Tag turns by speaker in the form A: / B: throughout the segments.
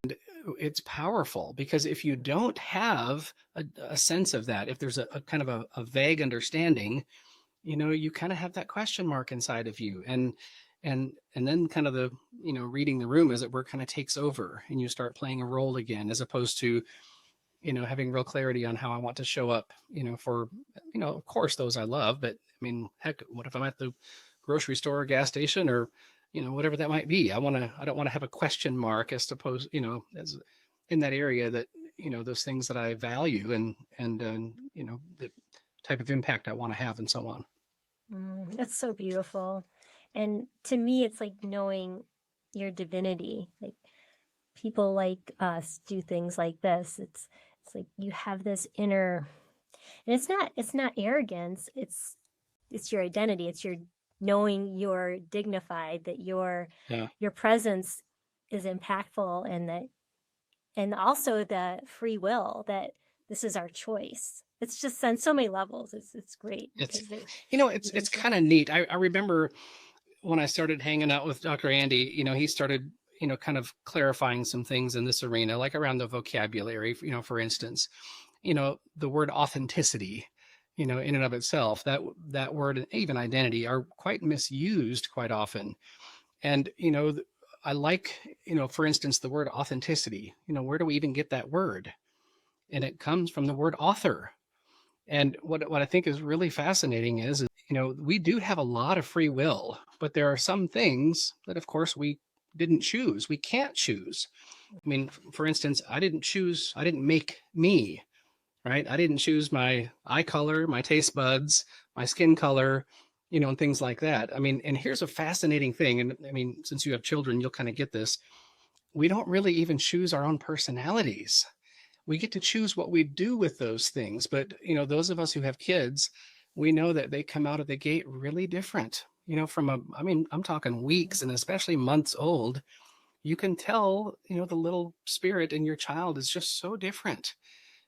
A: And it's powerful because if you don't have a sense of that, if there's a kind of a vague understanding, you kind of have that question mark inside of you. And then kind of the, reading the room, as it were, kind of takes over and you start playing a role again, as opposed to, having real clarity on how I want to show up, for, of course, those I love. But I mean, heck, what if I'm at the grocery store or gas station or, whatever that might be? I don't want to have a question mark as opposed, as in that area that, those things that I value and the type of impact I want to have and so on.
B: That's so beautiful. And to me, it's like knowing your divinity. Like people like us do things like this. It's like you have this inner, and it's not arrogance. It's your identity. It's your knowing you're dignified, that
A: Yeah.
B: your presence is impactful, and that, and also the free will that this is our choice. It's just on so many levels. It's great
A: It's,
B: because it,
A: it's kind of neat. I remember when I started hanging out with Dr. Andy, he started, kind of clarifying some things in this arena, like around the vocabulary, for instance, the word authenticity, in and of itself, that word and even identity are quite misused quite often. And, I like, for instance, the word authenticity, where do we even get that word? And it comes from the word author. And what I think is really fascinating is, we do have a lot of free will, but there are some things that, of course, we didn't choose. We can't choose. I mean, for instance, I didn't make me, right? I didn't choose my eye color, my taste buds, my skin color, and things like that. I mean, and here's a fascinating thing. And I mean, since you have children, you'll kind of get this. We don't really even choose our own personalities. We get to choose what we do with those things. But, those of us who have kids, we know that they come out of the gate really different, I mean, I'm talking weeks and especially months old. You can tell, the little spirit in your child is just so different.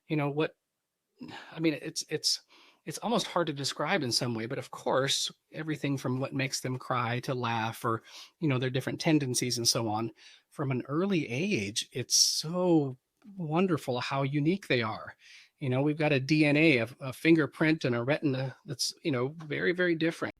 A: What I mean, it's almost hard to describe in some way, but of course, everything from what makes them cry to laugh, or their different tendencies and so on, from an early age, it's so wonderful how unique they are. We've got a DNA, a fingerprint, and a retina that's very, very different.